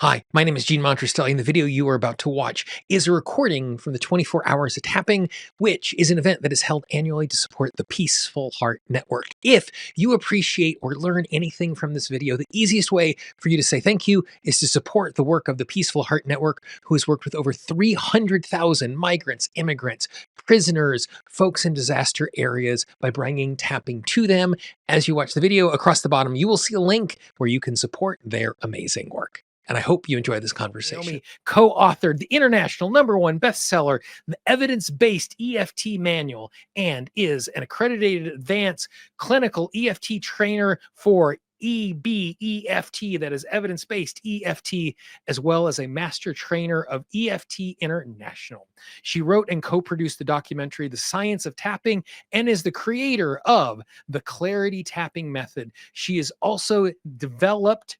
Hi, my name is Monterastelli, and the video you are about to watch is a recording from the 24 Hours of Tapping, which is an event that is held annually to support the Peaceful Heart Network. If you appreciate or learn anything from this video, the easiest way for you to say thank you is to support the work of the Peaceful Heart Network, who has worked with over 300,000 migrants, immigrants, prisoners, folks in disaster areas by bringing tapping to them. As you watch the video, across the bottom, you will see a link where you can support their amazing work. And I hope you enjoy this conversation. Naomi co-authored the international #1 bestseller, the Evidence Based EFT Manual, and is an accredited advanced clinical EFT trainer for EBEFT, that is Evidence Based EFT, as well as a master trainer of EFT International. She wrote and co-produced the documentary The Science of Tapping and is the creator of the Clarity Tapping Method. She has also developed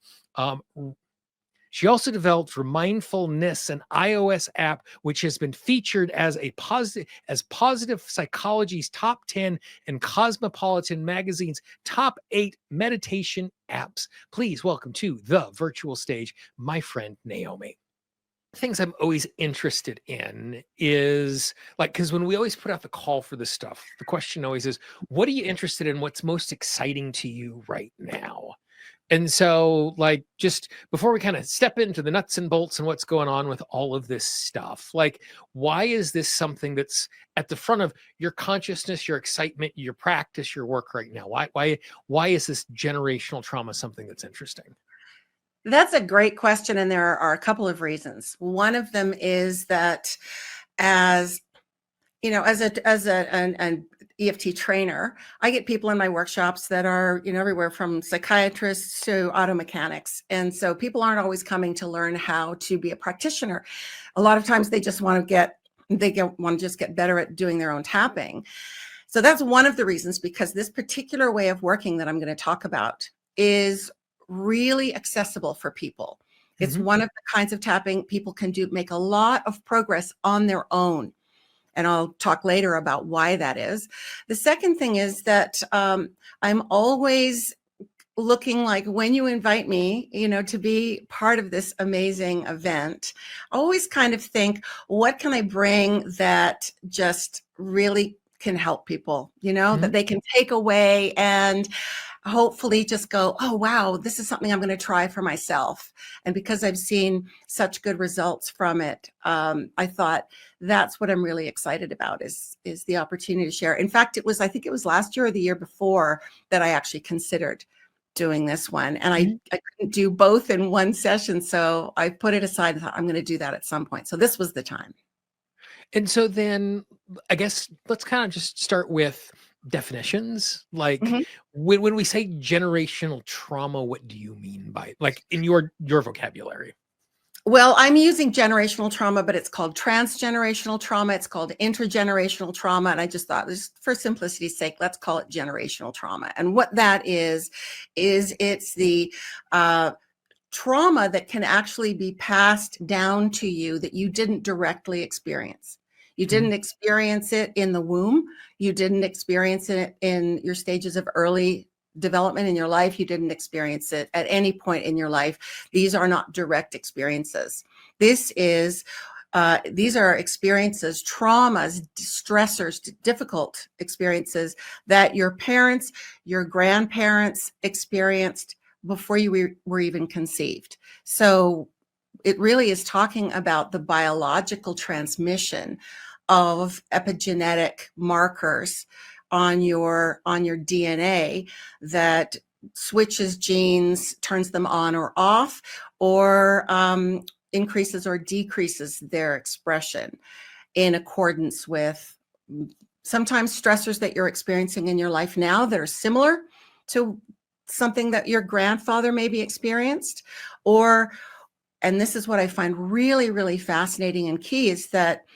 Remindfulness, an iOS app, which has been featured as Positive Psychology's top 10 and Cosmopolitan Magazine's top 8 meditation apps. Please welcome to the virtual stage, my friend Naomi. Things I'm always interested in is because when we always put out the call for this stuff, the question always is, what are you interested in? What's most exciting to you right now? And so, just before we kind of step into the nuts and bolts and what's going on with all of this stuff, why is this something that's at the front of your consciousness, your excitement, your practice, your work right now? Why is this generational trauma something that's interesting? That's a great question, and there are a couple of reasons. One of them is that, as you know, as an EFT trainer, I get people in my workshops that are, everywhere from psychiatrists to auto mechanics. And so people aren't always coming to learn how to be a practitioner. A lot of times they just want to just get better at doing their own tapping. So that's one of the reasons, because this particular way of working that I'm going to talk about is really accessible for people. It's one of the kinds of tapping people can do, make a lot of progress on their own. And I'll talk later about why that is. The second thing is that I'm always looking, like, when you invite me, to be part of this amazing event, I always kind of think, what can I bring that just really can help people, that they can take away and hopefully just go, oh, wow, this is something I'm going to try for myself. And because I've seen such good results from it, I thought that's what I'm really excited about is the opportunity to share. In fact, I think it was last year or the year before that I actually considered doing this one. And I couldn't do both in one session. So I put it aside and thought, I'm going to do that at some point. So this was the time. And so then I guess let's kind of just start with definitions. When we say generational trauma, what do you mean by, in your vocabulary? Well, I'm using generational trauma, but it's called transgenerational trauma. It's called intergenerational trauma. And I just thought, for simplicity's sake, let's call it generational trauma. And what that is it's the trauma that can actually be passed down to you that you didn't directly experience. You didn't experience it in the womb. You didn't experience it in your stages of early development in your life. You didn't experience it at any point in your life. These are not direct experiences. These are experiences, traumas, stressors, difficult experiences that your parents, your grandparents experienced before you were even conceived. So it really is talking about the biological transmission of epigenetic markers on your DNA that switches genes, turns them on or off, or increases or decreases their expression in accordance with sometimes stressors that you're experiencing in your life now that are similar to something that your grandfather maybe experienced, and this is what I find really, really fascinating and key, is that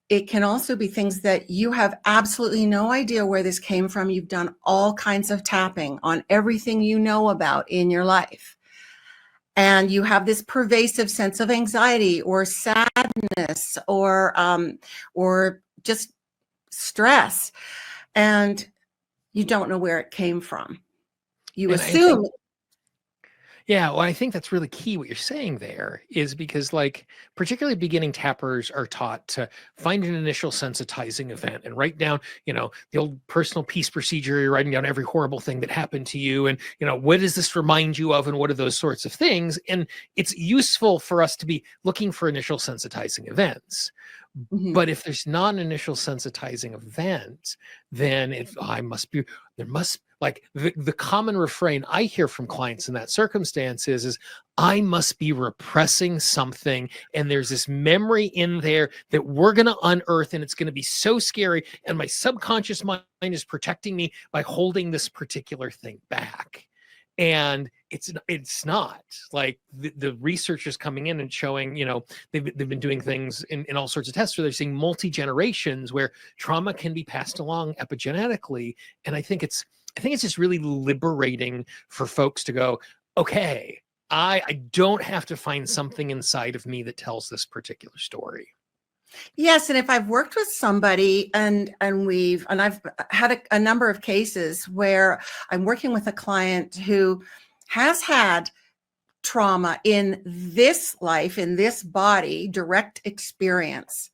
it can also be things that you have absolutely no idea where this came from. You've done all kinds of tapping on everything you know about in your life. And you have this pervasive sense of anxiety or sadness or just stress. And you don't know where it came from. You assume Yeah, well, I think that's really key what you're saying there is because, like, particularly beginning tappers are taught to find an initial sensitizing event and write down, the old personal peace procedure. You're writing down every horrible thing that happened to you. And, what does this remind you of? And what are those sorts of things? And it's useful for us to be looking for initial sensitizing events. Mhm. But if there's not an initial sensitizing event, then there must, like, the common refrain I hear from clients in that circumstance is I must be repressing something. And there's this memory in there that we're going to unearth. And it's going to be so scary. And my subconscious mind is protecting me by holding this particular thing back. And it's not like the researchers coming in and showing, they've been doing things in all sorts of tests where they're seeing multi-generations where trauma can be passed along epigenetically. And I think it's just really liberating for folks to go, okay, I don't have to find something inside of me that tells this particular story. Yes, and if I've worked with somebody and I've had a number of cases where I'm working with a client who has had trauma in this life, in this body, direct experience,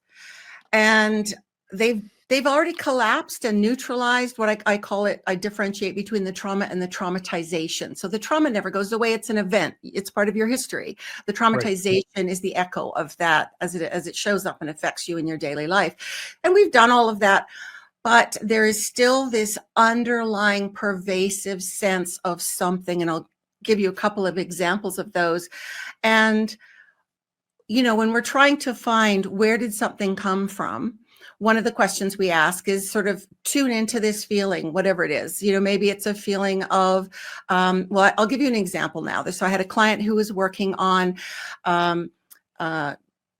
and they've already collapsed and neutralized what I call it. I differentiate between the trauma and the traumatization. So the trauma never goes away. It's an event. It's part of your history. The Right. traumatization is the echo of that as it shows up and affects you in your daily life. And we've done all of that, but there is still this underlying pervasive sense of something. And I'll give you a couple of examples of those. And when we're trying to find where did something come from, one of the questions we ask is sort of tune into this feeling, whatever it is. Maybe it's a feeling of, well, I'll give you an example now. So I had a client who was working on um,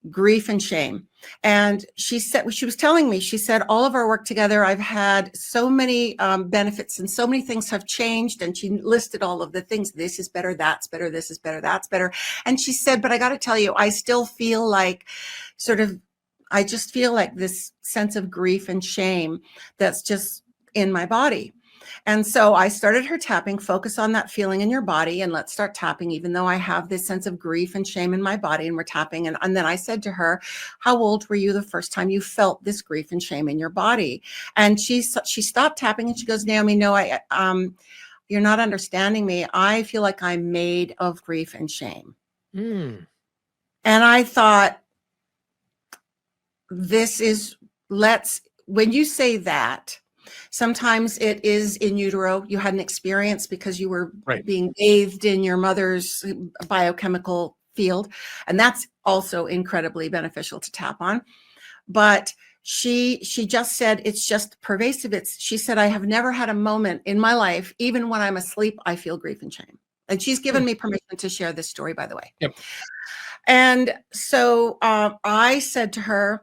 grief and shame. And she was telling me, she said, all of our work together, I've had so many benefits and so many things have changed. And she listed all of the things. This is better, that's better, this is better, that's better. And she said, but I got to tell you, I still feel like I just feel like this sense of grief and shame that's just in my body. And so I started her tapping, focus on that feeling in your body, and let's start tapping, even though I have this sense of grief and shame in my body, and we're tapping. And then I said to her, how old were you the first time you felt this grief and shame in your body? And she stopped tapping and she goes, Naomi, no, you're not understanding me. I feel like I'm made of grief and shame. Mm. And I thought, when you say that, sometimes it is in utero. You had an experience because you were Right. being bathed in your mother's biochemical field. And that's also incredibly beneficial to tap on. But she just said, it's just pervasive. She said, I have never had a moment in my life, even when I'm asleep, I feel grief and shame. And she's given me permission to share this story, by the way. Yep. And so I said to her,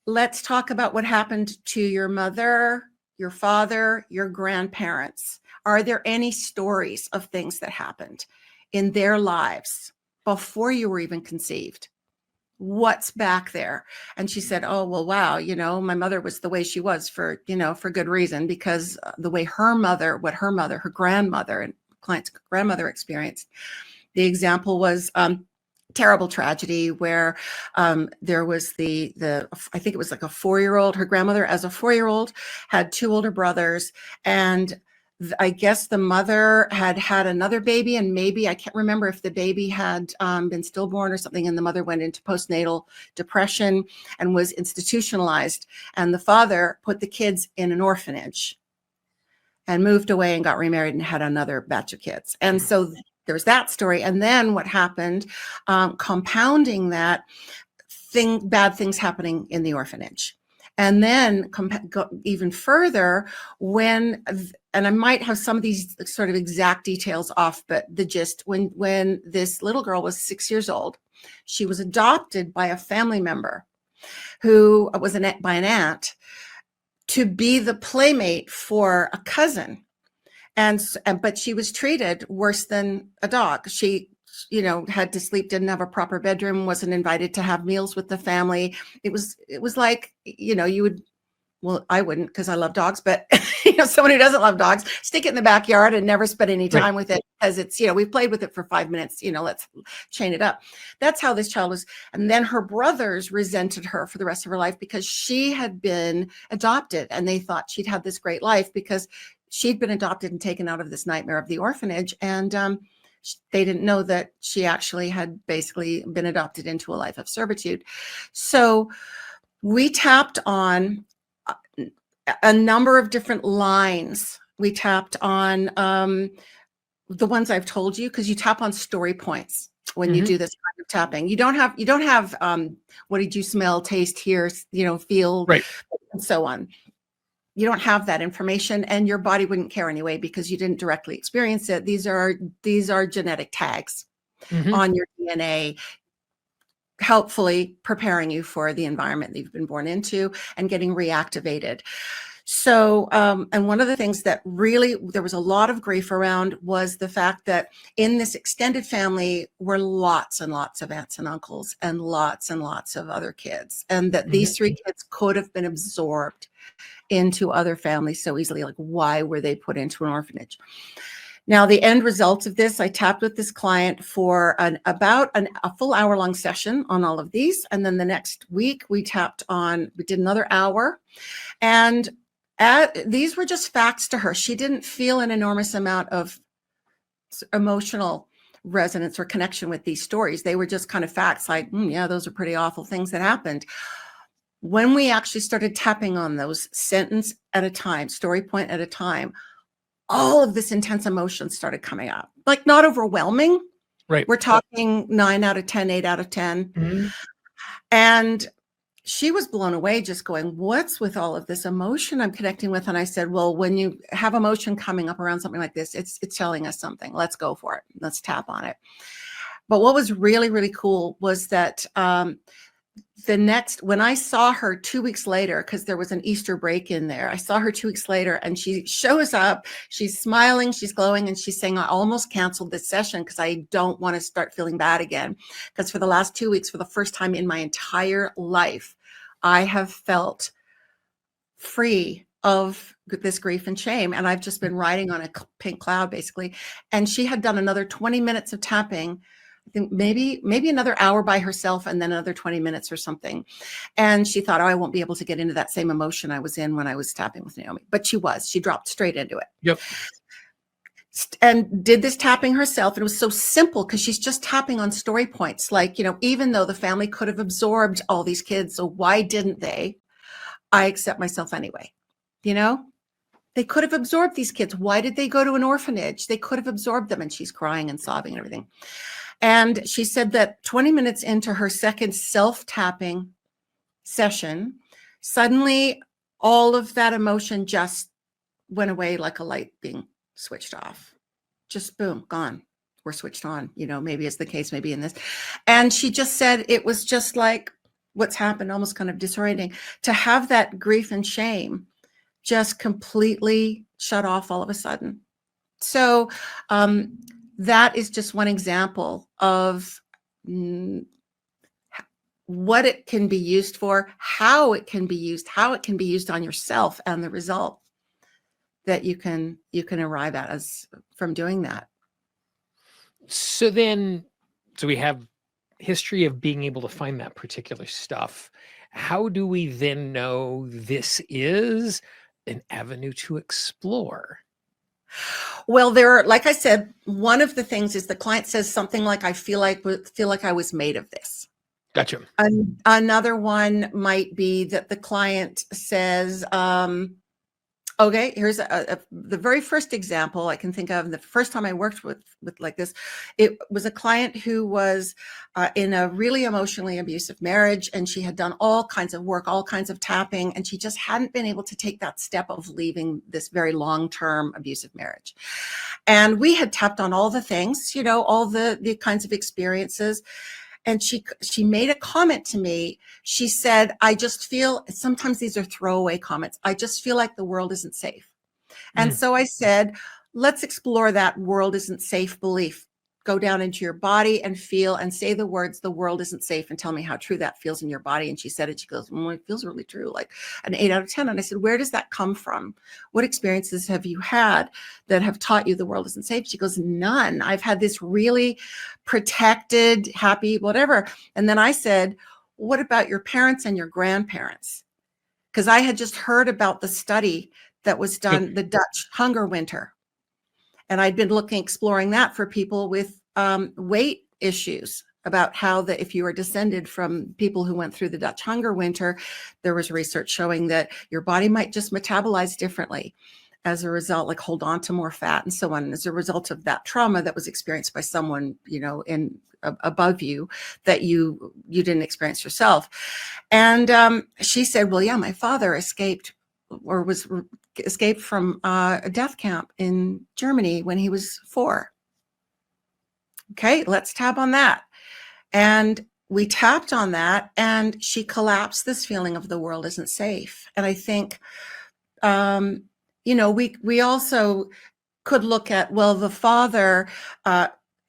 let's talk about what happened to your mother, your father, your grandparents. Are there any stories of things that happened in their lives before you were even conceived? What's back there? And she said, oh, well, wow, my mother was the way she was for good reason, because the way her grandmother and client's grandmother experienced. The example was terrible tragedy where there was I think it was like a 4-year-old. Her grandmother, as a 4-year-old, had 2 older brothers, and I guess the mother had another baby, and maybe I can't remember if the baby had been stillborn or something, and the mother went into postnatal depression and was institutionalized, and the father put the kids in an orphanage and moved away and got remarried and had another batch of kids. And so there's that story. And then what happened, compounding that, bad things happening in the orphanage. And then go even further and I might have some of these sort of exact details off, but the gist, when this little girl was 6 years old, she was adopted by a family member who was by an aunt to be the playmate for a cousin. But she was treated worse than a dog. She, had to sleep, didn't have a proper bedroom, wasn't invited to have meals with the family. It was like, you would well, I wouldn't because I love dogs, but someone who doesn't love dogs, stick it in the backyard and never spend any time with it because it's, we've played with it for 5 minutes, let's chain it up. That's how this child was. And then her brothers resented her for the rest of her life because she had been adopted and they thought she'd had this great life because she'd been adopted and taken out of this nightmare of the orphanage. And they didn't know that she actually had basically been adopted into a life of servitude. So we tapped on a number of different lines. We tapped on the ones I've told you, because you tap on story points when you do this kind of tapping. You don't have what did you smell, taste, hear, feel, and so on. You don't have that information, and your body wouldn't care anyway because you didn't directly experience it. These are genetic tags on your DNA, helpfully preparing you for the environment that you've been born into and getting reactivated. So, and one of the things that really there was a lot of grief around was the fact that in this extended family were lots and lots of aunts and uncles and lots of other kids, and that these 3 kids could have been absorbed into other families so easily. Like, why were they put into an orphanage? Now, the end result of this, I tapped with this client for about a full hour-long session on all of these. And then the next week, we did another hour. And these were just facts to her. She didn't feel an enormous amount of emotional resonance or connection with these stories. They were just kind of facts like, yeah, those are pretty awful things that happened. When we actually started tapping on those sentence at a time, story point at a time, all of this intense emotion started coming up. Like, not overwhelming. Right. We're talking 9 out of 10, 8 out of 10. And she was blown away, just going, what's with all of this emotion I'm connecting with? And I said, well, when you have emotion coming up around something like this, it's telling us something. Let's go for it. Let's tap on it. But what was really, really cool was that when I saw her 2 weeks later, because there was an Easter break in there, I saw her 2 weeks later and she shows up, she's smiling, she's glowing, and she's saying, I almost canceled this session because I don't want to start feeling bad again. Because for the last 2 weeks, for the first time in my entire life, I have felt free of this grief and shame. And I've just been riding on a pink cloud, basically. And she had done another 20 minutes of tapping. I think maybe another hour by herself and then another 20 minutes or something. And she thought, I won't be able to get into that same emotion I was in when I was tapping with Naomi. But she dropped straight into it. Yep. And did this tapping herself. And it was so simple because she's just tapping on story points. Like, even though the family could have absorbed all these kids, so why didn't they? I accept myself anyway. They could have absorbed these kids. Why did they go to an orphanage? They could have absorbed them. And she's crying and sobbing and everything. And she said that 20 minutes into her second self-tapping session, suddenly all of that emotion just went away like a light being switched off. Just boom, gone. We're switched on, maybe is the case, maybe in this. And she just said it was just like what's happened, almost kind of disorienting, to have that grief and shame just completely shut off all of a sudden. So, that is just one example of what it can be used for, how it can be used on yourself, and the result that you can arrive at as from doing that. So we have history of being able to find that particular stuff. How do we then know this is an avenue to explore? Well, like I said, one of the things is the client says something like, I feel like I was made of this. Gotcha. Another one might be that the client says, okay, here's the very first example I can think of. The first time I worked with like this, it was a client who was in a really emotionally abusive marriage, and she had done all kinds of work, all kinds of tapping, and she just hadn't been able to take that step of leaving this very long-term abusive marriage. And we had tapped on all the things, all the kinds of experiences. And she made a comment to me. She said, I just feel, sometimes these are throwaway comments, I just feel like the world isn't safe. And so I said, let's explore that world isn't safe belief. go down into your body and feel and say the words, the world isn't safe, and tell me how true that feels in your body. And she said it. She goes, it feels really true, like an 8 out of 10. And I said, where does that come from? What experiences have you had that have taught you the world isn't safe? She goes, none. I've had this really protected, happy, whatever. And then I said, what about your parents and your grandparents? Because I had just heard about the study that was done, the Dutch hunger winter. And I'd been exploring that for people with weight issues, about how that if you are descended from people who went through the Dutch hunger winter, there was research showing that your body might just metabolize differently as a result, like hold on to more fat and so on, as a result of that trauma that was experienced by someone, in above you that you didn't experience yourself. And she said, well, yeah, my father escaped from a death camp in Germany when he was 4. Okay, let's tap on that. And we tapped on that, and she collapsed this feeling of the world isn't safe. And I think, we also could look at, well, the father,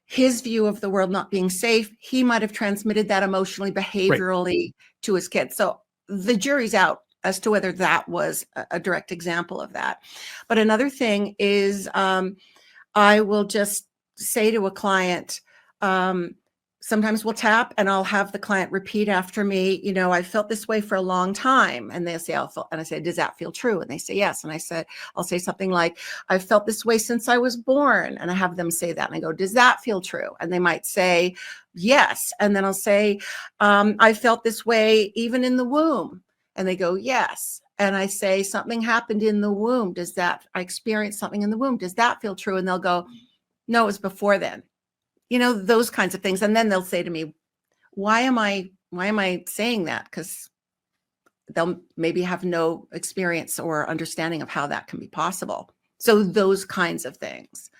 his view of the world not being safe, he might have transmitted that emotionally, behaviorally to his kids. So the jury's out as to whether that was a direct example of that. But another thing is, I will just say to a client, sometimes we'll tap and I'll have the client repeat after me, I felt this way for a long time. And they'll say, and I say, does that feel true? And they say, yes. And I'll say something like, I've felt this way since I was born. And I have them say that. And I go, does that feel true? And they might say, yes. And then I'll say, I felt this way even in the womb. And they go, yes. And I say, something happened in the womb. I experienced something in the womb. Does that feel true? And they'll go, no, it was before then. Those kinds of things. And then they'll say to me, why am I saying that? Because they'll maybe have no experience or understanding of how that can be possible. So those kinds of things.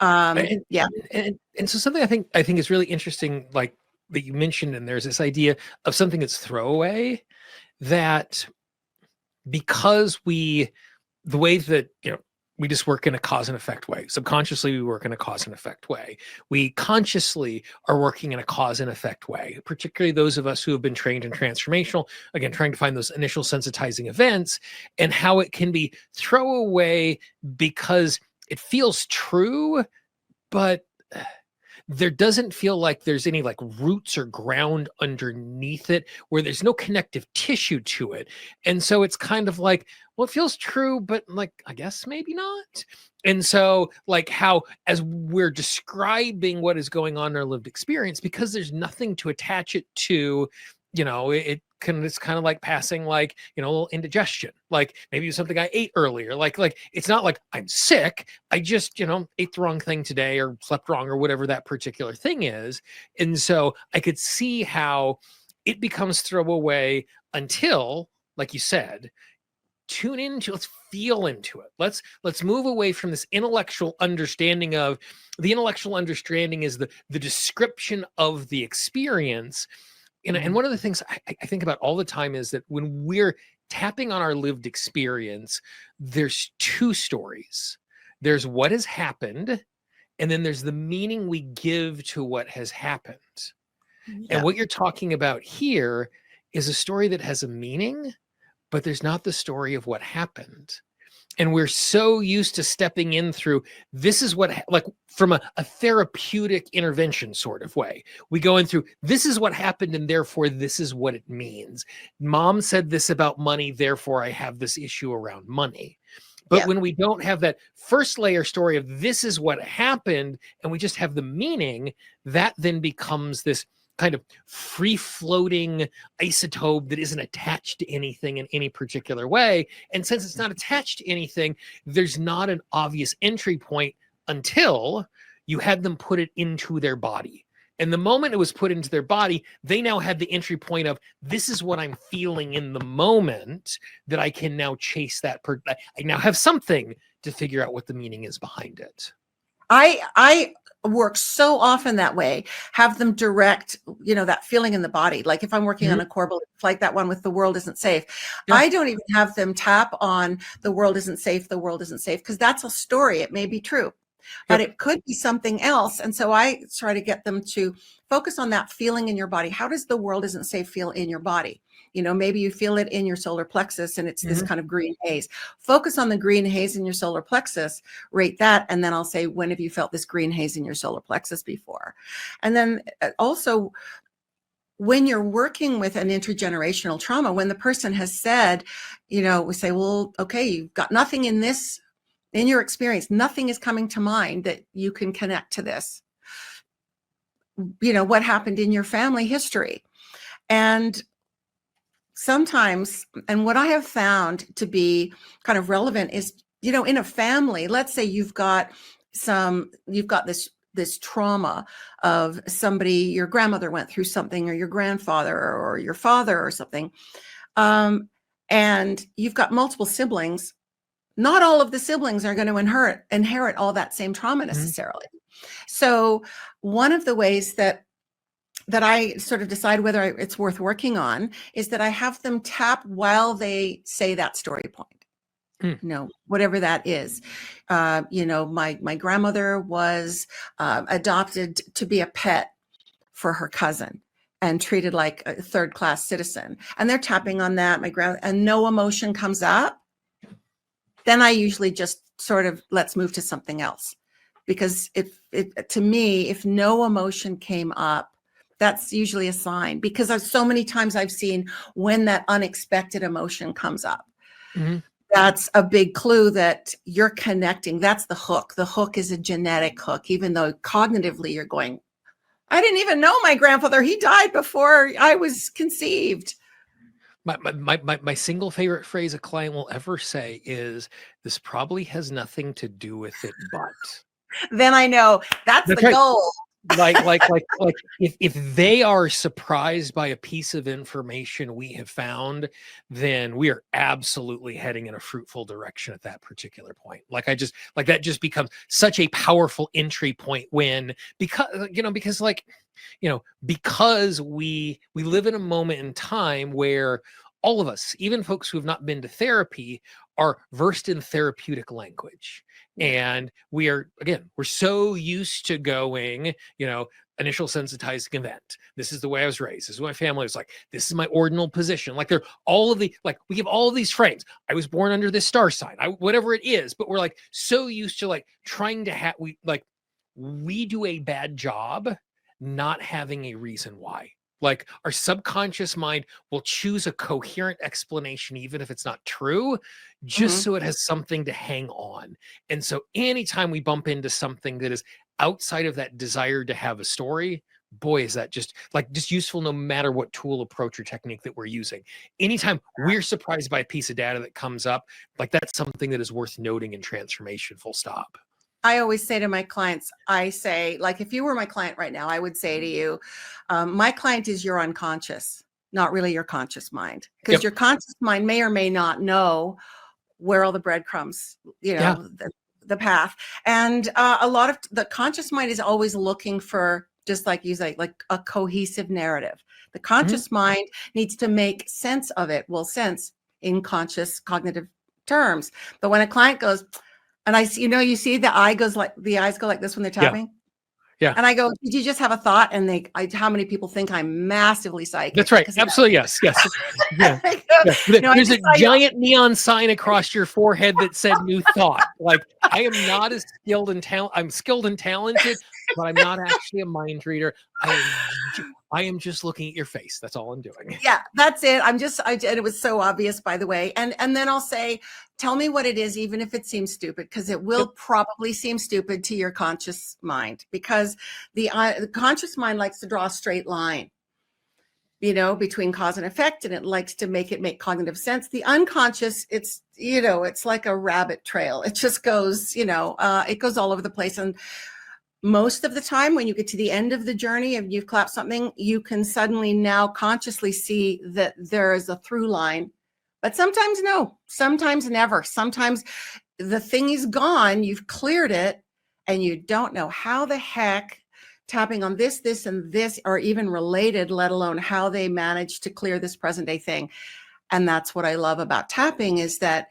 Yeah. And so something I think is really interesting, like that you mentioned, and there's this idea of something that's throwaway, that because the way that, we just work in a cause and effect way. Subconsciously, we work in a cause and effect way. We consciously are working in a cause and effect way, particularly those of us who have been trained in transformational, again, trying to find those initial sensitizing events, and how it can be throwaway because it feels true, but there doesn't feel like there's any like roots or ground underneath it, where there's no connective tissue to it. And so it's kind of like, well, it feels true, but like, I guess maybe not. And so like how, as we're describing what is going on in our lived experience, because there's nothing to attach it to, it's kind of like passing, like, a little indigestion, like maybe something I ate earlier, like it's not like I'm sick. I just, ate the wrong thing today or slept wrong or whatever that particular thing is. And so I could see how it becomes throwaway until, like you said, tune into, let's feel into it. Let's move away from this intellectual understanding of, the intellectual understanding is the description of the experience. And one of the things I think about all the time is that when we're tapping on our lived experience, there's 2 stories. There's what has happened, and then there's the meaning we give to what has happened. Yeah. And what you're talking about here is a story that has a meaning, but there's not the story of what happened. And we're so used to stepping in through, this is what, like from a therapeutic intervention sort of way. We go in through, this is what happened, and therefore this is what it means. Mom said this about money, therefore I have this issue around money. But when we don't have that first layer story of this is what happened, and we just have the meaning, that then becomes this kind of free-floating isotope that isn't attached to anything in any particular way. And since it's not attached to anything, there's not an obvious entry point until you had them put it into their body. And the moment it was put into their body, they now had the entry point of, this is what I'm feeling in the moment, that I can now chase that. I now have something to figure out what the meaning is behind it. I work so often that way, have them direct, that feeling in the body. Like if I'm working on a core belief, like that one with the world isn't safe, I don't even have them tap on the world isn't safe, because that's a story. It may be true. but Yep. it could be something else. And so I try to get them to focus on that feeling in your body. How does the world isn't safe feel in your body? Maybe you feel it in your solar plexus and it's this kind of green haze. Focus on the green haze in your solar plexus, rate that. And then I'll say, when have you felt this green haze in your solar plexus before? And then also, when you're working with an intergenerational trauma, when the person has said, we say, well, okay, you've got nothing in your experience, nothing is coming to mind that you can connect to this. What happened in your family history? And sometimes, and what I have found to be kind of relevant is, in a family, let's say you've got this trauma of somebody, your grandmother went through something, or your grandfather, or your father, or something. And you've got multiple siblings. Not all of the siblings are going to inherit all that same trauma necessarily. So one of the ways that I sort of decide whether it's worth working on is that I have them tap while they say that story point. Whatever that is. My grandmother was adopted to be a pet for her cousin and treated like a third-class citizen. And they're tapping on that, and no emotion comes up. Then I usually just sort of, let's move to something else. Because to me, if no emotion came up, that's usually a sign, because so many times I've seen when that unexpected emotion comes up. That's a big clue that you're connecting. That's the hook. The hook is a genetic hook, even though cognitively you're going, I didn't even know my grandfather. He died before I was conceived. My single favorite phrase a client will ever say is, this probably has nothing to do with it, but. Then I know that's the goal. Like if they are surprised by a piece of information we have found, then we are absolutely heading in a fruitful direction at that particular point. That just becomes such a powerful entry point because we live in a moment in time where all of us, even folks who have not been to therapy, are versed in therapeutic language. And we're so used to going, initial sensitizing event. This is the way I was raised. This is what my family was like. This is my ordinal position. We give all of these frames. I was born under this star sign, whatever it is, but we're so used to trying to we do a bad job not having a reason why. Our subconscious mind will choose a coherent explanation, even if it's not true, just so it has something to hang on. And so anytime we bump into something that is outside of that desire to have a story, boy, is that just useful no matter what tool, approach, or technique that we're using. Anytime we're surprised by a piece of data that comes up, that's something that is worth noting in transformation, full stop. I always say to my clients, if you were my client right now, I would say to you, my client is your unconscious, not really your conscious mind. Because your conscious mind may or may not know where all the breadcrumbs, the path. And a lot of the conscious mind is always looking for, just like you say, like a cohesive narrative. The conscious mind needs to make sense of it. Well, sense in conscious cognitive terms. But when a client goes, and I see, you see the eyes go like this when they're tapping. Yeah. And I go, did you just have a thought? And how many people think I'm massively psychic? That's right. Absolutely. Yes. Yeah. There's a giant neon sign across your forehead that said new thought. I am not as skilled and I'm skilled and talented, but I'm not actually a mind reader. I am just looking at your face. That's all I'm doing. Yeah, that's it. And it was so obvious, by the way. And then I'll say, tell me what it is, even if it seems stupid, because it will probably seem stupid to your conscious mind, because the conscious mind likes to draw a straight line, between cause and effect, and it likes to make cognitive sense. The unconscious, it's like a rabbit trail. It just goes, it goes all over the place. And most of the time, when you get to the end of the journey and you've clapped something, you can suddenly now consciously see that there is a through line. But sometimes no, sometimes never. Sometimes the thing is gone, you've cleared it, and you don't know how the heck tapping on this, and this are even related, let alone how they managed to clear this present day thing. And that's what I love about tapping, is that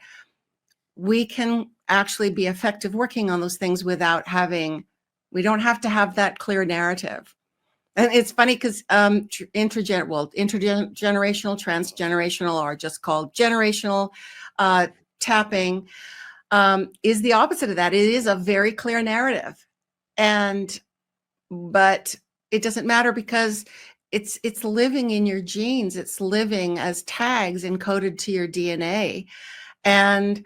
we can actually be effective working on those things without having, we don't have to have that clear narrative. And it's funny because intergenerational, transgenerational, or just called generational tapping is the opposite of that. It is a very clear narrative. But it doesn't matter because it's living in your genes. It's living as tags encoded to your DNA. And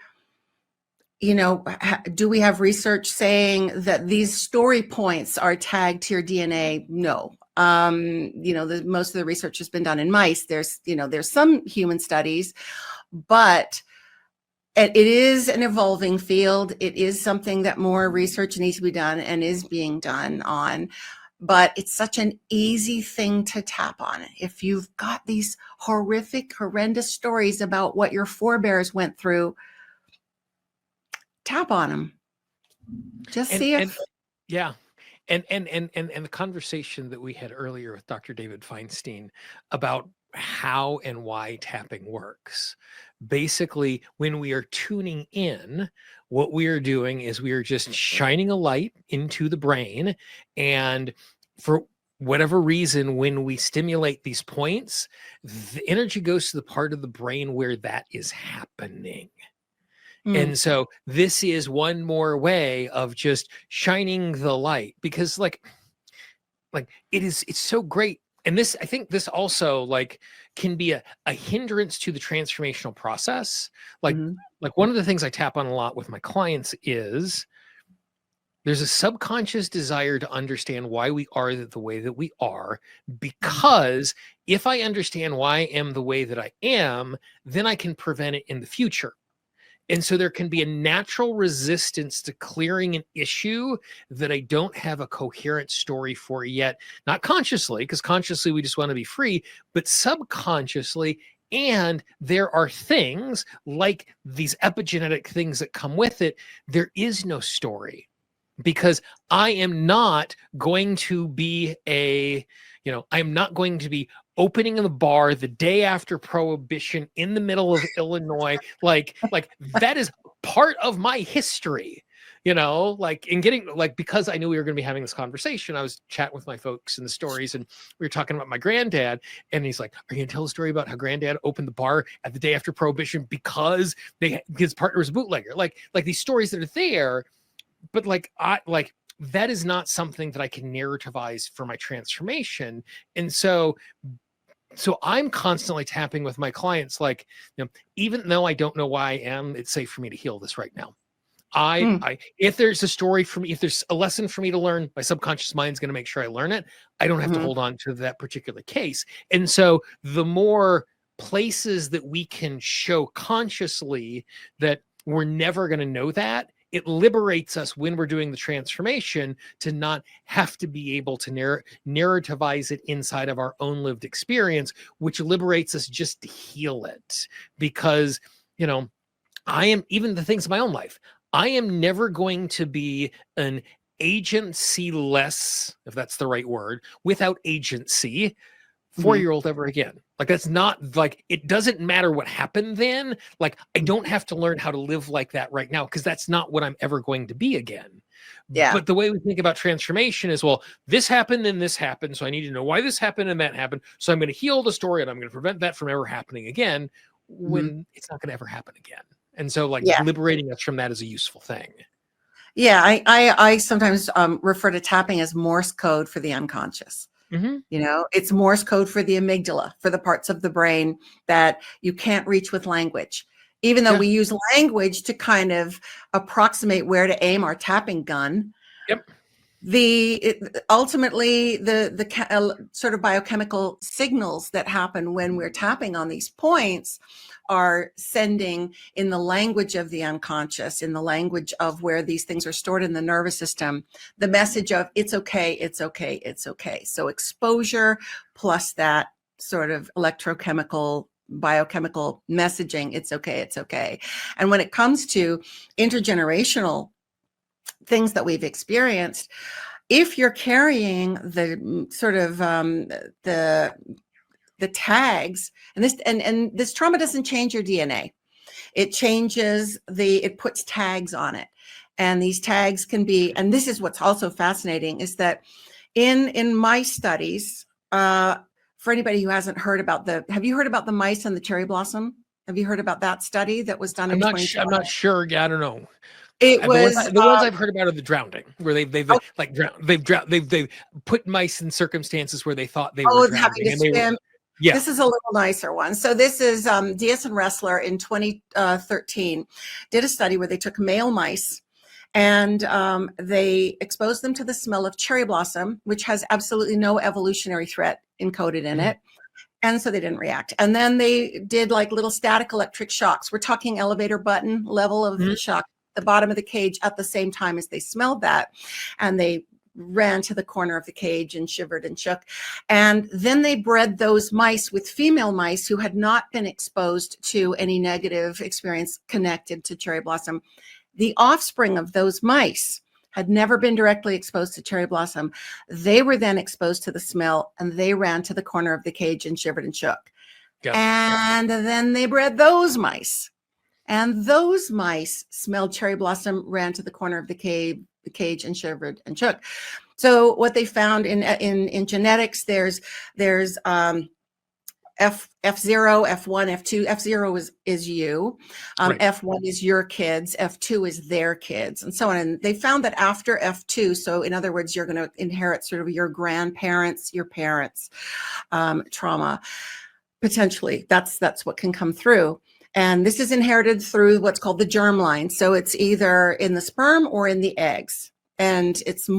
do we have research saying that these story points are tagged to your DNA? No. Most of the research has been done in mice. There's some human studies, but it is an evolving field. It is something that more research needs to be done and is being done on. But it's such an easy thing to tap on. If you've got these horrendous stories about what your forebears went through, tap on them. Just see if. And the conversation that we had earlier with Dr. David Feinstein about how and why tapping works. Basically, when we are tuning in, what we are doing is we are just shining a light into the brain. And for whatever reason, when we stimulate these points, the energy goes to the part of the brain where that is happening. And so this is one more way of just shining the light, because like it's so great. And this, I think this also can be a hindrance to the transformational process. Like one of the things I tap on a lot with my clients is there's a subconscious desire to understand why we are the way that we are, because if I understand why I am the way that I am, then I can prevent it in the future. And so there can be a natural resistance to clearing an issue that I don't have a coherent story for yet, not consciously, because consciously we just want to be free, but subconsciously. And there are things like these epigenetic things that come with it. There is no story, because I am not going to be I'm not going to be opening in the bar the day after Prohibition in the middle of Illinois. Like that is part of my history, because I knew we were going to be having this conversation. I was chatting with my folks in the stories, and we were talking about my granddad, and he's like, are you going to tell a story about how granddad opened the bar at the day after Prohibition because his partner was a bootlegger? Like these stories that are there, but that is not something that I can narrativize for my transformation. And so I'm constantly tapping with my clients, even though I don't know why I am, it's safe for me to heal this right now. If there's a story for me, if there's a lesson for me to learn, my subconscious mind's going to make sure I learn it. I don't have to hold on to that particular case. And so the more places that we can show consciously that we're never going to know that, it liberates us when we're doing the transformation to not have to be able to narrativize it inside of our own lived experience, which liberates us just to heal it. Because, I am, even the things in my own life, I am never going to be an agency-less, if that's the right word, without agency, 4-year-old ever again. That's not it doesn't matter what happened then. I don't have to learn how to live like that right now, because that's not what I'm ever going to be again. Yeah. But the way we think about transformation is, well, this happened and this happened, so I need to know why this happened and that happened. So I'm going to heal the story and I'm going to prevent that from ever happening again, when it's not going to ever happen again. And so liberating us from that is a useful thing. Yeah, I sometimes refer to tapping as Morse code for the unconscious. It's Morse code for the amygdala, for the parts of the brain that you can't reach with language. Even though we use language to kind of approximate where to aim our tapping gun. Yep. Ultimately, the sort of biochemical signals that happen when we're tapping on these points are sending in the language of the unconscious, in the language of where these things are stored in the nervous system, the message of it's okay, it's okay, it's okay. So exposure plus that sort of electrochemical, biochemical messaging, it's okay, it's okay. And when it comes to intergenerational things that we've experienced, if you're carrying the sort of the tags, and this trauma doesn't change your DNA. It changes it puts tags on it. And these tags can be, and this is what's also fascinating, is that in my studies, for anybody who hasn't heard about have you heard about the mice and the cherry blossom? Have you heard about that study that was done in 2012? I'm not sure. Yeah, I don't know. It was The ones I've heard about are the drowning, where they've oh, like they've put mice in circumstances where they thought they were having drowning, to and they swim. were, yeah. This is a little nicer one. So this is Diaz and Ressler in 2013 did a study where they took male mice and they exposed them to the smell of cherry blossom, which has absolutely no evolutionary threat encoded in it. And so they didn't react. And then they did like little static electric shocks. We're talking elevator button level of shock at the bottom of the cage at the same time as they smelled that. And they ran to the corner of the cage and shivered and shook. And then they bred those mice with female mice who had not been exposed to any negative experience connected to cherry blossom. The offspring of those mice had never been directly exposed to cherry blossom. They were then exposed to the smell and they ran to the corner of the cage and shivered and shook. Yep. And then they bred those mice. And those mice smelled cherry blossom, ran to the corner of the cage and shivered and shook. So what they found in genetics, there's F0, F1, F2. F0 is you. Right. F1 is your kids. F2 is their kids, and so on. And they found that after F2, so in other words, you're going to inherit sort of your grandparents, your parents' trauma. Potentially, that's what can come through. And this is inherited through what's called the germ line. So it's either in the sperm or in the eggs. And it's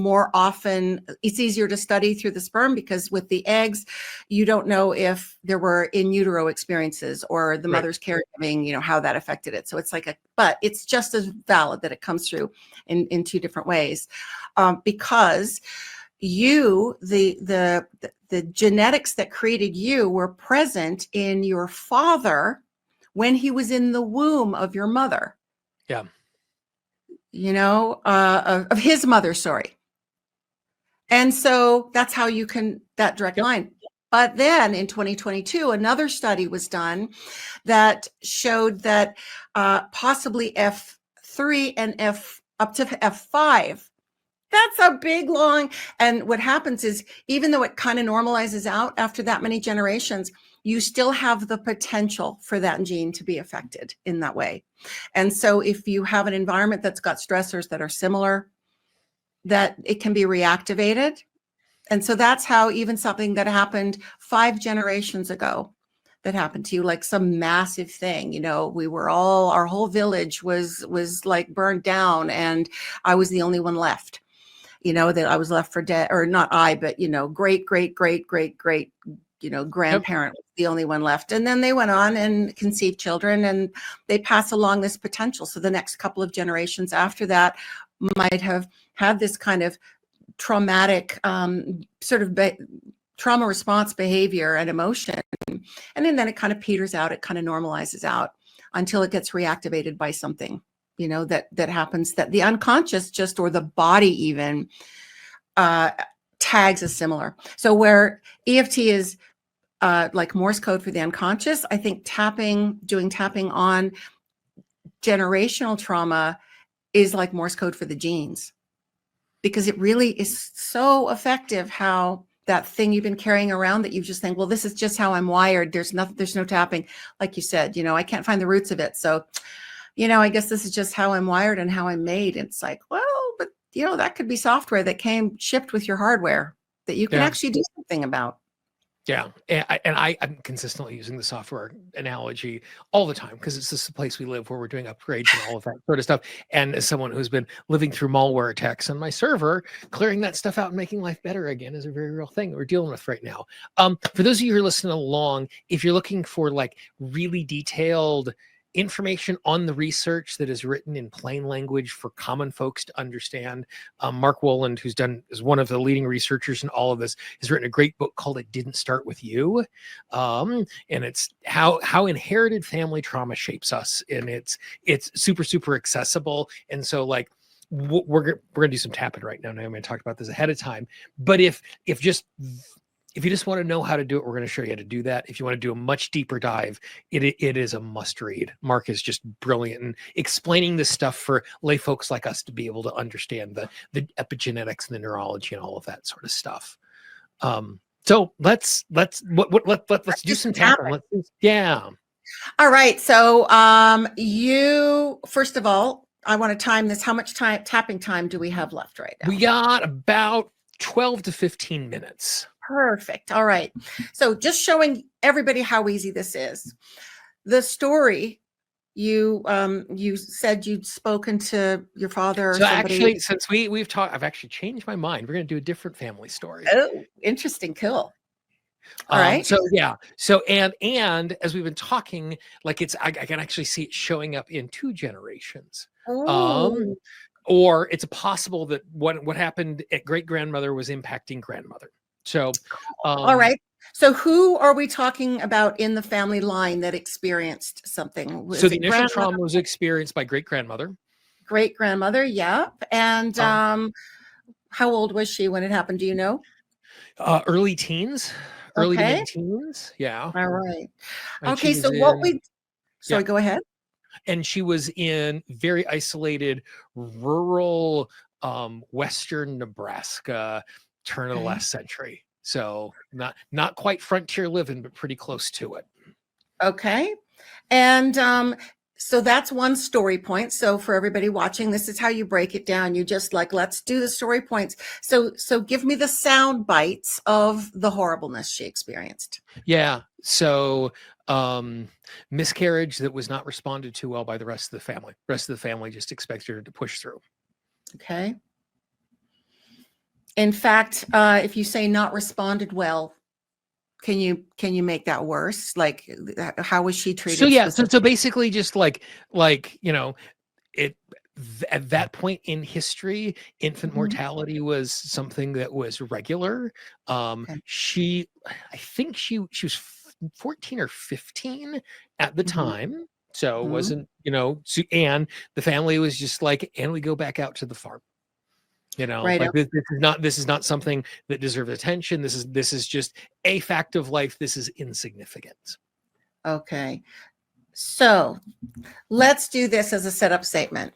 easier to study through the sperm because with the eggs, you don't know if there were in utero experiences or the mother's caregiving, how that affected it. So it's but it's just as valid that it comes through in two different ways, because the genetics that created you were present in your father when he was in the womb of your mother. Yeah. Of his mother, sorry. And so that's how you can, that direct line. But then in 2022, another study was done that showed that possibly F3 and up to F5, that's a big long, and what happens is even though it kind of normalizes out after that many generations, you still have the potential for that gene to be affected in that way. And so if you have an environment that's got stressors that are similar, that it can be reactivated. And so that's how even something that happened 5 generations ago that happened to you, like some massive thing, our whole village was like burned down and I was the only one left, that I was left for dead, or not I, but, great grandparent was the only one left. And then they went on and conceived children and they pass along this potential. So the next couple of generations after that might have had this kind of traumatic sort of trauma response behavior and emotion. And then it kind of peters out, it kind of normalizes out until it gets reactivated by something, that happens, that the unconscious or the body even tags as similar. So where EFT is like Morse code for the unconscious, I think doing tapping on generational trauma is like Morse code for the genes, because it really is so effective how that thing you've been carrying around that you just think, well, this is just how I'm wired. There's no tapping. Like you said, I can't find the roots of it. So, I guess this is just how I'm wired and how I'm made. It's like, well, but that could be software that shipped with your hardware that you can actually do something about. Yeah. And I'm consistently using the software analogy all the time because it's just the place we live where we're doing upgrades and all of that sort of stuff. And as someone who's been living through malware attacks on my server, clearing that stuff out and making life better again is a very real thing we're dealing with right now. For those of you who are listening along, if you're looking for like really detailed information on the research that is written in plain language for common folks to understand, Mark Woland, who's is one of the leading researchers in all of this, has written a great book called "It Didn't Start with You," and it's how inherited family trauma shapes us, and it's super accessible. And so like we're gonna do some tapping right now. Naomi, I talked about this ahead of time, but if if you just want to know how to do it, we're going to show you how to do that. If you want to do a much deeper dive, it is a must read. Mark is just brilliant in explaining this stuff for lay folks like us to be able to understand the epigenetics and the neurology and all of that sort of stuff. So let's do some tapping. Yeah. All right. So you, first of all, I want to time this. How much tapping time do we have left right now? We got about 12 to 15 minutes. Perfect. All right. So just showing everybody how easy this is. The story, you said you'd spoken to your father or so somebody. Actually, since we've talked, I've actually changed my mind. We're going to do a different family story. Oh, interesting. Cool. All right. So yeah. So and as we've been talking, like I can actually see it showing up in 2 generations. Ooh. Or it's possible that what happened at great grandmother was impacting grandmother. So, all right. So who are we talking about in the family line that experienced something? So the initial trauma was experienced by great grandmother. Great grandmother. Yep. And how old was she when it happened? Do you know? Early teens. Early to Okay. mid-teens. Yeah. All right. And Okay. So what we, sorry, Yeah. go ahead. And she was in very isolated rural western Nebraska, turn of the last century. So not quite frontier living, but pretty close to it. Okay. And so that's one story point. So for everybody watching, this is how you break it down. You just like, let's do the story points. So give me the sound bites of the horribleness she experienced. Yeah. So miscarriage that was not responded to well by the rest of the family. The rest of the family just expected her to push through. Okay. In fact, if you say not responded well, can you make that worse? Like, how was she treated? So yeah, so basically just like it at that point in history, infant mortality was something that was regular. Okay. I think she was 14 or 15 at the time. So it wasn't, and the family was just like, and we go back out to the farm. Right. Like this is not something that deserves attention. This is just a fact of life. This is insignificant. Okay. So let's do this as a setup statement.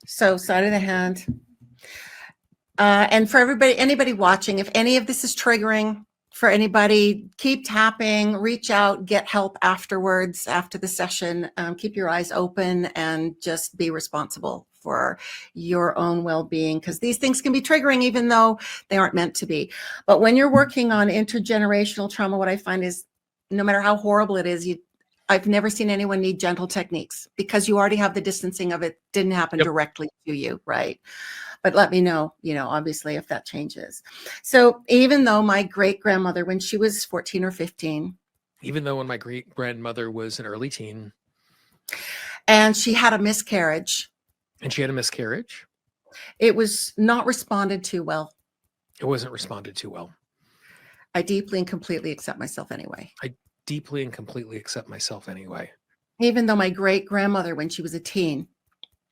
So side of the hand. And for anybody watching, if any of this is triggering for anybody, keep tapping, reach out, get help afterwards, after the session. Keep your eyes open and just be responsible for your own well-being, because these things can be triggering even though they aren't meant to be. But when you're working on intergenerational trauma, what I find is no matter how horrible it is, I've never seen anyone need gentle techniques, because you already have the distancing of it. Didn't happen directly to you, right? But let me know, obviously, if that changes. So even though my great-grandmother, when she was 14 or 15. Even though when my great-grandmother was an early teen. And she had a miscarriage. It was not responded to well. It wasn't responded to well. I deeply and completely accept myself anyway. Even though my great-grandmother, when she was a teen.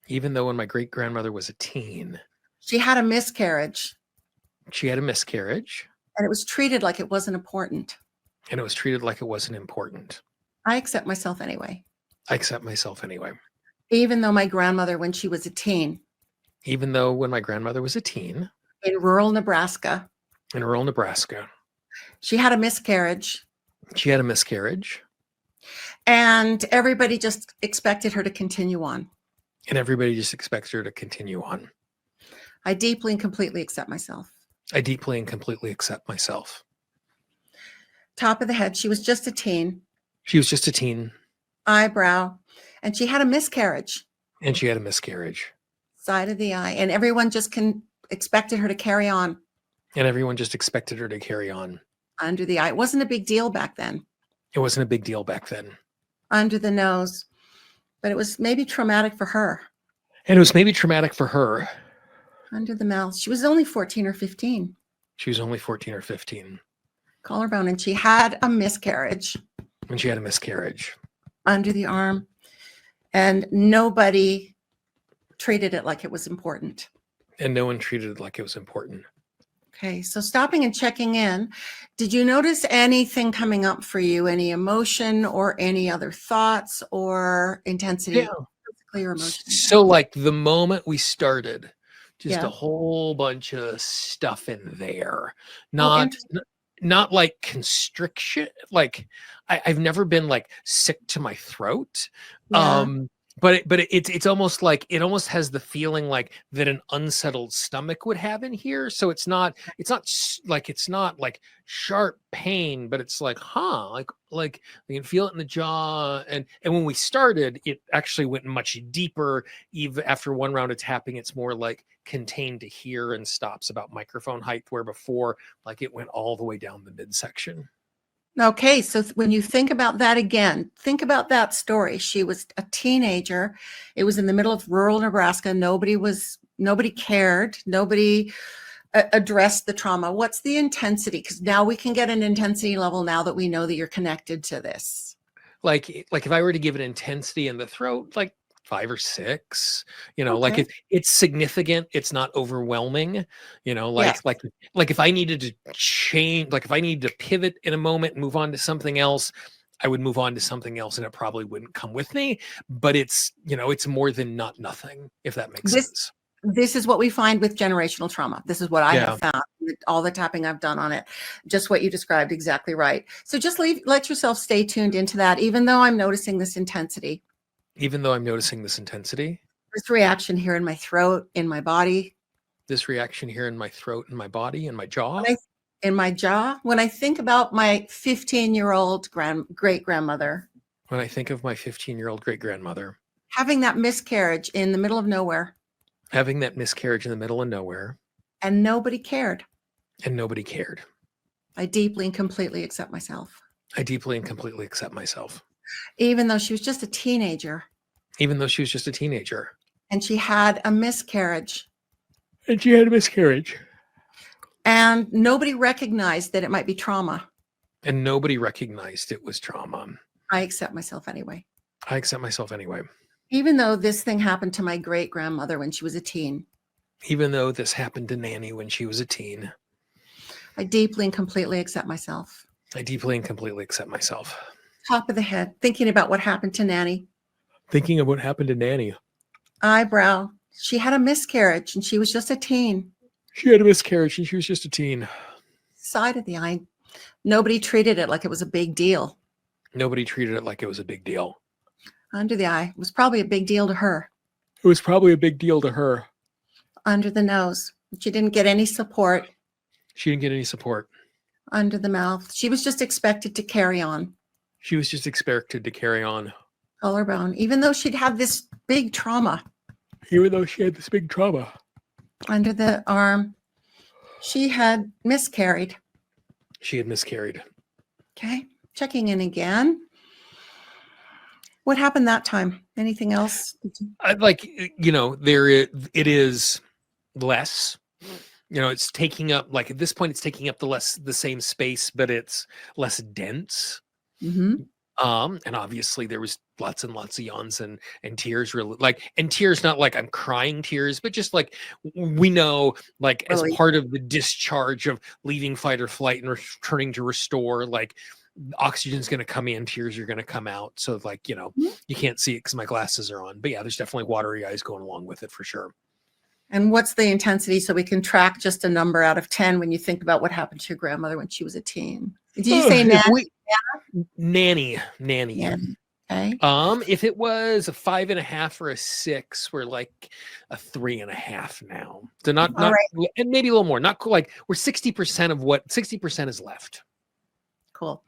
Even though when my great-grandmother was a teen. She had a miscarriage. And it was treated like it wasn't important. I accept myself anyway. Even though my grandmother, when she was a teen. In rural Nebraska. She had a miscarriage. And everybody just expected her to continue on. I deeply and completely accept myself. Top of the head, she was just a teen. Eyebrow. And she had a miscarriage. Side of the eye. And everyone just expected her to carry on. Under the eye. It wasn't a big deal back then. Under the nose. But it was maybe traumatic for her. Under the mouth. She was only 14 or 15. Collarbone. And she had a miscarriage. Under the arm. And nobody treated it like it was important. Okay, so stopping and checking in, did you notice anything coming up for you? Any emotion or any other thoughts or Yeah. intensity, physically or emotionally? So like the moment we started, just a Yeah. whole bunch of stuff in there. Oh, Not interesting. n- not like constriction. Like I've never been like sick to my throat. Yeah. Um, but it's almost like it almost has the feeling like that an unsettled stomach would have in here. So it's not like sharp pain, but it's like, like you can feel it in the jaw. And when we started, it actually went much deeper. Even after one round of tapping, it's more like contained to here and stops about microphone height, where before, like it went all the way down the midsection. Okay, so when you think about that again, think about that story. She was a teenager. It was in the middle of rural Nebraska. Nobody cared. Nobody addressed the trauma. What's the intensity? Because now we can get an intensity level now that we know that you're connected to this. Like if I were to give it intensity in the throat, like 5 or 6, like Okay. it's significant. It's not overwhelming, Yes. like if I needed to change, like if I needed to pivot in a moment and move on to something else, I would move on to something else and it probably wouldn't come with me. But it's more than not nothing, if that makes This sense. this is what we find with generational trauma. This is what I have Yeah. found with all the tapping I've done on it. Just what you described, exactly right. So just let yourself stay tuned into that, even though I'm noticing this intensity, Even though I'm noticing this intensity, this reaction here in my throat, in my body, this reaction here in my throat and my body and my jaw, when in my jaw. When I think about my 15-year-old great grandmother when I think of my 15-year-old great grandmother having that miscarriage in the middle of nowhere, having that miscarriage in the middle of nowhere, and nobody cared. and nobody cared. I deeply and completely accept myself, I deeply and completely accept myself, even though she was just a teenager even though she was just a teenager. and she had a miscarriage. And she had a miscarriage. And nobody recognized that it might be trauma. And nobody recognized it was trauma. I accept myself anyway. I accept myself anyway. Even though this thing happened to my great grandmother when she was a teen, Even though this happened to Nanny when she was a teen, I deeply and completely accept myself. I deeply and completely accept myself. Top of the head, thinking about what happened to Nanny. Thinking of what happened to Nanny. Eyebrow. She had a miscarriage and she was just a teen. She had a miscarriage and she was just a teen. Side of the eye. Nobody treated it like it was a big deal. Nobody treated it like it was a big deal. Under the eye. It was probably a big deal to her. It was probably a big deal to her. Under the nose. She didn't get any support. She didn't get any support. Under the mouth. She was just expected to carry on. She was just expected to carry on. Collarbone. Even though she'd had this big trauma. Even though she had this big trauma. Under the arm. She had miscarried. She had miscarried. Okay. Checking in again. What happened that time? Anything else? It is less, it's taking up, like at this point, it's taking up the same space, but it's less dense. Mm-hmm. And obviously there was lots and lots of yawns and tears, really, and tears, not like I'm crying tears, but just like we know, like as Really? part of the discharge of leaving fight or flight and returning to restore, like oxygen's going to come in, tears are going to come out. So like, you can't see it because my glasses are on, but yeah, there's definitely watery eyes going along with it for sure. And what's the intensity so we can track just a number out of 10 when you think about what happened to your grandmother when she was a teen? Did you say Nanny? Yeah. Okay. If it was a 5.5 or a 6, we're like a 3.5 now. So not, right. And maybe a little more. Not cool. Like we're 60% is left. Cool.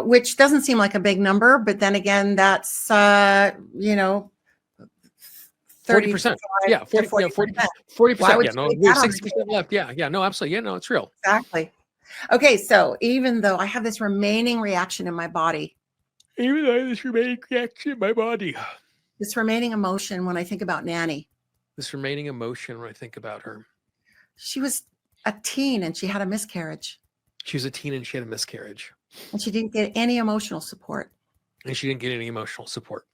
Which doesn't seem like a big number, but then again, that's 40%. Yeah, 40%. Yeah, no, we have 60% left. Yeah, no, absolutely. Yeah, no, it's real. Exactly. Okay, so even though I have this remaining reaction in my body, this remaining emotion when I think about Nanny, this remaining emotion when I think about her, she was a teen and she had a miscarriage. She was a teen and she had a miscarriage. And she didn't get any emotional support. And she didn't get any emotional support.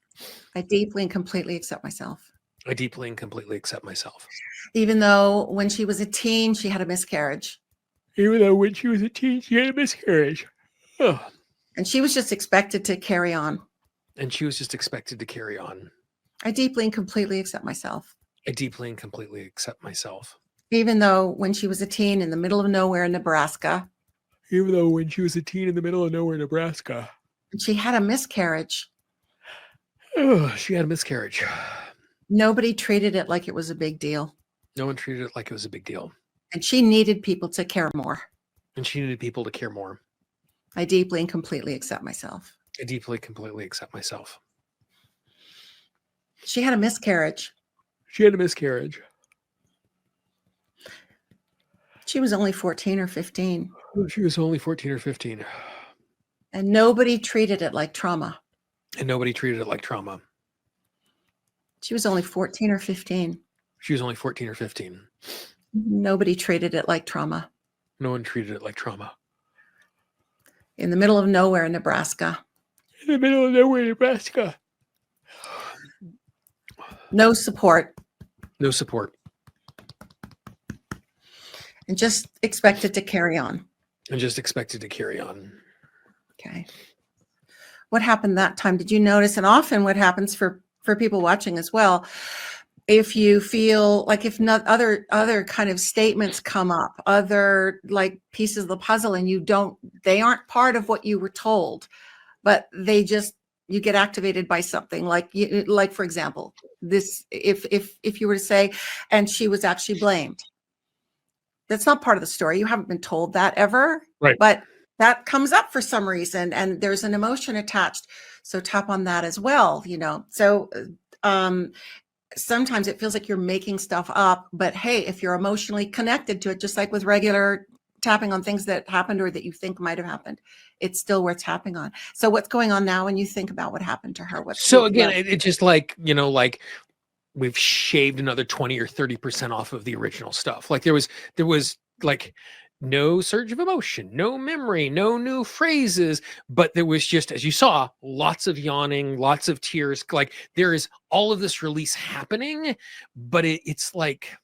I deeply and completely accept myself. I deeply and completely accept myself. Even though when she was a teen, she had a miscarriage. Even though when she was a teen, she had a miscarriage. Oh. And she was just expected to carry on. And she was just expected to carry on. I deeply and completely accept myself. I deeply and completely accept myself. Even though when she was a teen in the middle of nowhere in Nebraska. Even though when she was a teen in the middle of nowhere, Nebraska. She had a miscarriage. Oh, she had a miscarriage. Nobody treated it like it was a big deal. No one treated it like it was a big deal. And she needed people to care more. And she needed people to care more. I deeply and completely accept myself. I deeply, completely accept myself. She had a miscarriage. She had a miscarriage. She was only 14 or 15. She was only 14 or 15. And nobody treated it like trauma. And nobody treated it like trauma. She was only 14 or 15. She was only 14 or 15. Nobody treated it like trauma. No one treated it like trauma. In the middle of nowhere in Nebraska. In the middle of nowhere in Nebraska. No support. No support. And just expected to carry on. And just expected to carry on. Okay. What happened that time? Did you notice? And often what happens for people watching as well, if you feel like if not other kind of statements come up, other like pieces of the puzzle, and they aren't part of what you were told, but you get activated by something like for example, this, if you were to say, and she was actually blamed. That's not part of the story. You haven't been told that ever, right? But that comes up for some reason, and there's an emotion attached. So tap on that as well, So sometimes it feels like you're making stuff up, but hey, if you're emotionally connected to it, just like with regular tapping on things that happened or that you think might have happened, it's still worth tapping on. So what's going on now when you think about what happened to her? So again, it's just like, like we've shaved another 20 or 30% off of the original stuff. Like there was like no surge of emotion, no memory, no new phrases, but there was just, as you saw, lots of yawning, lots of tears. Like there is all of this release happening, but it's like,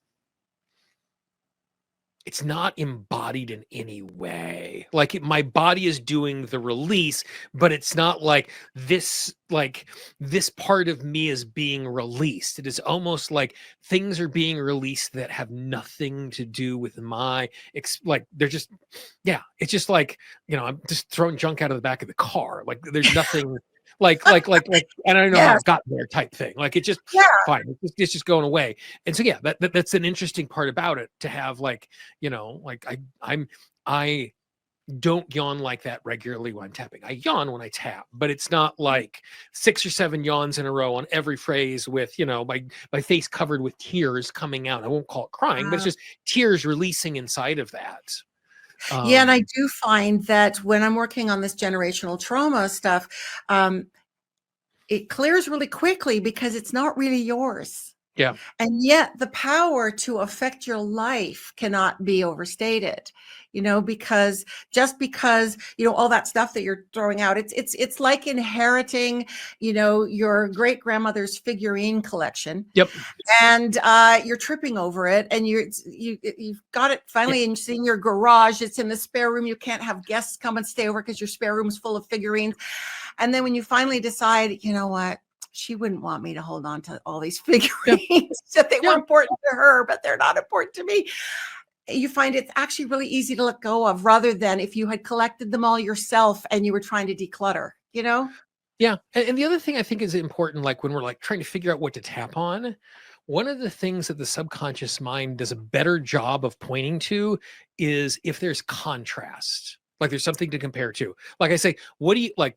it's not embodied in any way. Like my body is doing the release, but it's not like this part of me is being released. It is almost like things are being released that have nothing to do with they're just, it's just like, I'm just throwing junk out of the back of the car. Like there's nothing like, and I don't know how it got there type thing. Like it's just fine. It's just going away. And so, that's an interesting part about it, to have like, I don't yawn like that regularly when I'm tapping. I yawn when I tap, but it's not like 6 or 7 yawns in a row on every phrase with, my face covered with tears coming out. I won't call it crying, but it's just tears releasing inside of that. And I do find that when I'm working on this generational trauma stuff, it clears really quickly because it's not really yours. Yeah. And yet the power to affect your life cannot be overstated, because all that stuff that you're throwing out, it's like inheriting, your great grandmother's figurine collection. Yep. And you're tripping over it, and you've got it finally in your garage. It's in the spare room. You can't have guests come and stay over because your spare room's full of figurines. And then when you finally decide, you know what? She wouldn't want me to hold on to all these figurines that they were important to her, but they're not important to me. You find it's actually really easy to let go of, rather than if you had collected them all yourself and you were trying to declutter, Yeah. And the other thing I think is important, like when we're like trying to figure out what to tap on, one of the things that the subconscious mind does a better job of pointing to is if there's contrast, like there's something to compare to. Like I say, what do you like?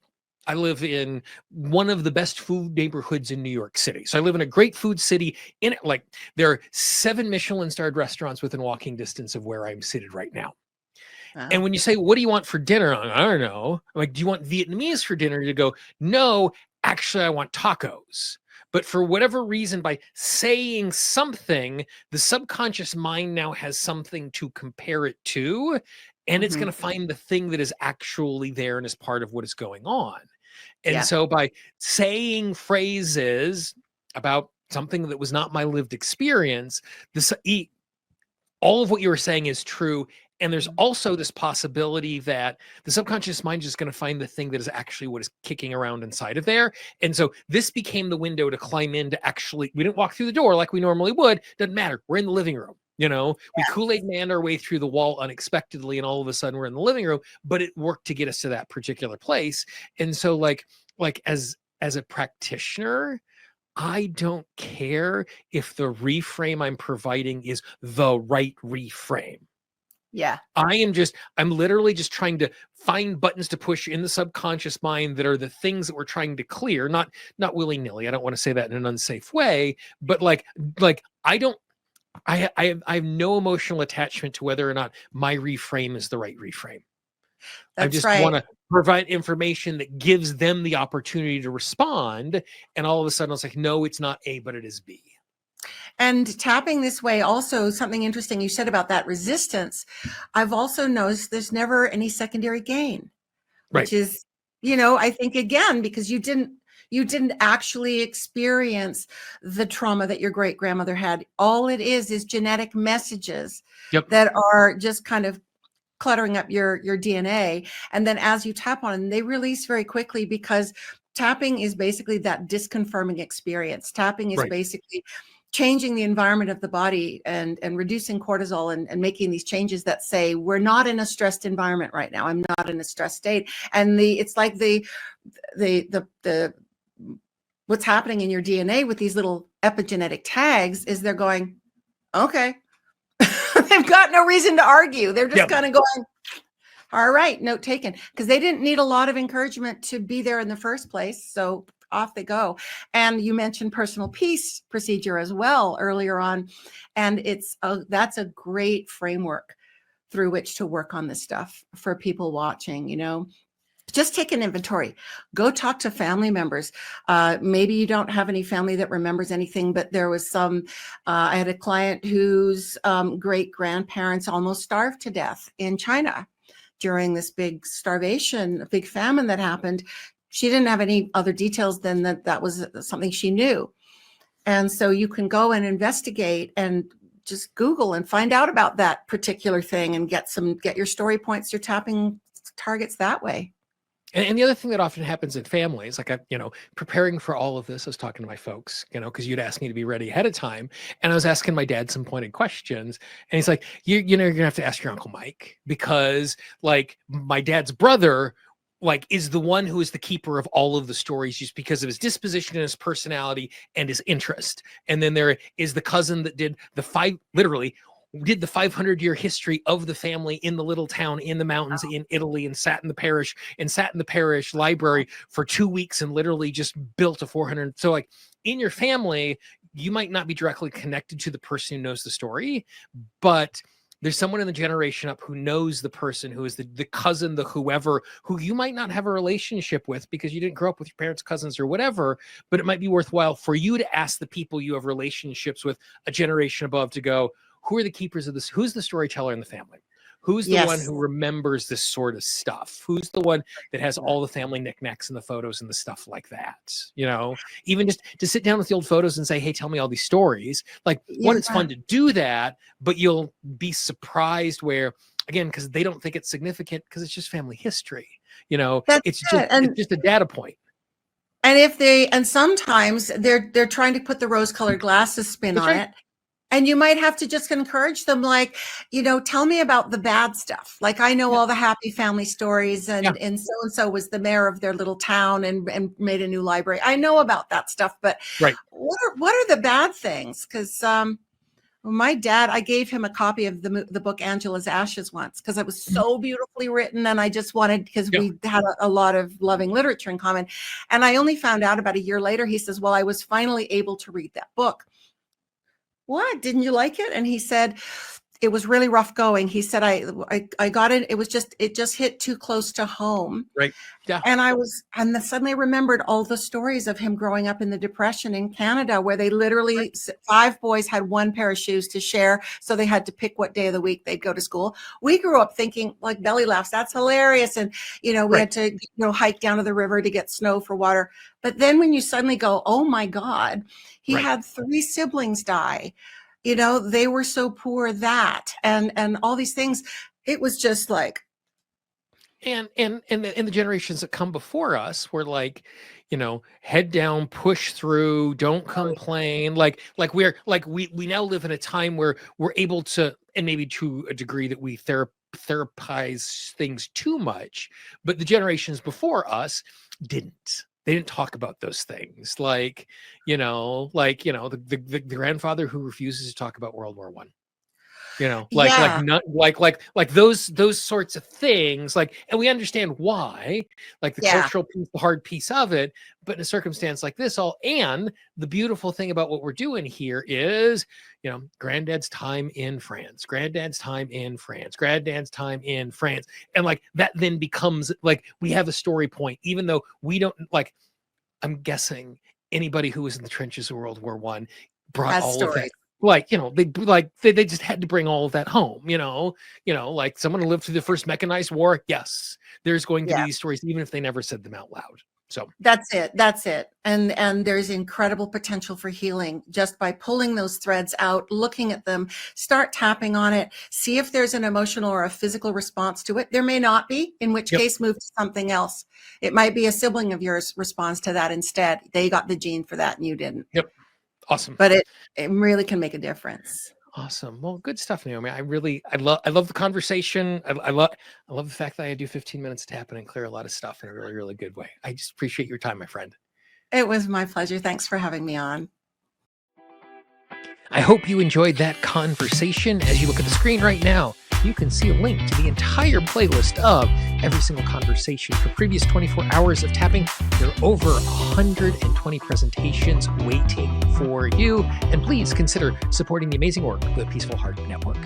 I live in one of the best food neighborhoods in New York City. So I live in a great food city. In it, like there are 7 Michelin-starred restaurants within walking distance of where I'm seated right now. Wow. And when you say, what do you want for dinner? I don't know. I'm like, do you want Vietnamese for dinner? You go, no, actually, I want tacos. But for whatever reason, by saying something, the subconscious mind now has something to compare it to. And it's going to find the thing that is actually there and is part of what is going on. And so by saying phrases about something that was not my lived experience, all of what you were saying is true. And there's also this possibility that the subconscious mind is going to find the thing that is actually what is kicking around inside of there. And so this became the window to climb in to actually, we didn't walk through the door like we normally would. Doesn't matter. We're in the living room. You know, we Kool-Aid manned our way through the wall unexpectedly, and all of a sudden we're in the living room, but it worked to get us to that particular place. And so like as a practitioner, I don't care if the reframe I'm providing is the right reframe. Yeah. I'm literally just trying to find buttons to push in the subconscious mind that are the things that we're trying to clear, not willy-nilly. I don't want to say that in an unsafe way, but like I have no emotional attachment to whether or not my reframe is the right reframe. I just want to provide information that gives them the opportunity to respond. And all of a sudden it's like, no, it's not A, but it is B. And tapping this way, also something interesting you said about that resistance, I've also noticed there's never any secondary gain, which is, I think, again, because you didn't actually experience the trauma that your great grandmother had. All it is genetic messages that are just kind of cluttering up your DNA. And then as you tap on them, they release very quickly, because tapping is basically that disconfirming experience. Tapping is basically changing the environment of the body and reducing cortisol and making these changes that say, we're not in a stressed environment right now. I'm not in a stressed state. And it's like the what's happening in your DNA with these little epigenetic tags is they're going, okay. They've got no reason to argue. They're just kind of going, all right, note taken, because they didn't need a lot of encouragement to be there in the first place. So off they go. And you mentioned personal peace procedure as well earlier on. And that's a great framework through which to work on this stuff for people watching. Just take an inventory. Go talk to family members. Maybe you don't have any family that remembers anything, but there was I had a client whose great grandparents almost starved to death in China during this big famine that happened. She didn't have any other details than that was something she knew. And so you can go and investigate and just Google and find out about that particular thing and get your story points, your tapping targets that way. And the other thing that often happens in families, like preparing for all of this, I was talking to my folks, because you'd ask me to be ready ahead of time. And I was asking my dad some pointed questions. And he's like, you're going to have to ask your Uncle Mike, because like my dad's brother, like, is the one who is the keeper of all of the stories just because of his disposition and his personality and his interest. And then there is the cousin that did the 500-year history of the family in the little town in the mountains in Italy, and sat in the parish library for 2 weeks and literally just built a 400. So like in your family, you might not be directly connected to the person who knows the story, but there's someone in the generation up who knows the person who is the cousin, the whoever, who you might not have a relationship with because you didn't grow up with your parents' cousins or whatever, but it might be worthwhile for you to ask the people you have relationships with a generation above to go, who are the keepers of this? Who's the storyteller in the family? Who's the one who remembers this sort of stuff? Who's the one that has all the family knickknacks and the photos and the stuff like that? Even just to sit down with the old photos and say, hey, tell me all these stories. Like, one, it's fun to do that, but you'll be surprised where, again, because they don't think it's significant because it's just family history. It's just a data point. And sometimes they're trying to put the rose-colored glasses spin on it. And you might have to just encourage them, like, tell me about the bad stuff. Like, I know all the happy family stories, and so-and-so was the mayor of their little town and made a new library. I know about that stuff, but what are the bad things? Because my dad, I gave him a copy of the book Angela's Ashes once, because it was so beautifully written, and I just wanted, because we had a lot of loving literature in common. And I only found out about a year later. He says, well, I was finally able to read that book. What? Didn't you like it? And he said, it was really rough going. He said, I got it. It just hit too close to home. Right. Yeah. And and then suddenly remembered all the stories of him growing up in the Depression in Canada, where they literally, 5 boys had 1 pair of shoes to share. So they had to pick what day of the week they'd go to school. We grew up thinking, like, belly laughs, that's hilarious. And, we had to, hike down to the river to get snow for water. But then when you suddenly go, oh my God, he had 3 siblings die. They were so poor and all these things. It was just like, and the generations that come before us were like, head down, push through, don't complain. We now live in a time where we're able to, and maybe to a degree that we therapize things too much, but the generations before us didn't. They didn't talk about those things, the grandfather who refuses to talk about World War One. Those sorts of things, and we understand why, the cultural piece, the hard piece of it, but in a circumstance like this, and the beautiful thing about what we're doing here is, granddad's time in France, and that then becomes we have a story point, even though we don't, I'm guessing anybody who was in the trenches of World War One brought all of that. They just had to bring all of that home, someone who lived through the first mechanized war. Yes, there's going to be these stories, even if they never said them out loud. So that's it. And there's incredible potential for healing just by pulling those threads out, looking at them, start tapping on it, see if there's an emotional or a physical response to it. There may not be, in which case move to something else. It might be a sibling of yours responds to that instead. They got the gene for that and you didn't. Yep. Awesome. But it really can make a difference. Awesome. Well, good stuff, Naomi. I love the conversation. I love the fact that I do 15 minutes to tap and clear a lot of stuff in a really, really good way. I just appreciate your time, my friend. It was my pleasure. Thanks for having me on. I hope you enjoyed that conversation. As you look at the screen right now, you can see a link to the entire playlist of every single conversation for previous 24 hours of tapping. There are over 120 presentations waiting for you. And please consider supporting the amazing work of the Peaceful Heart Network.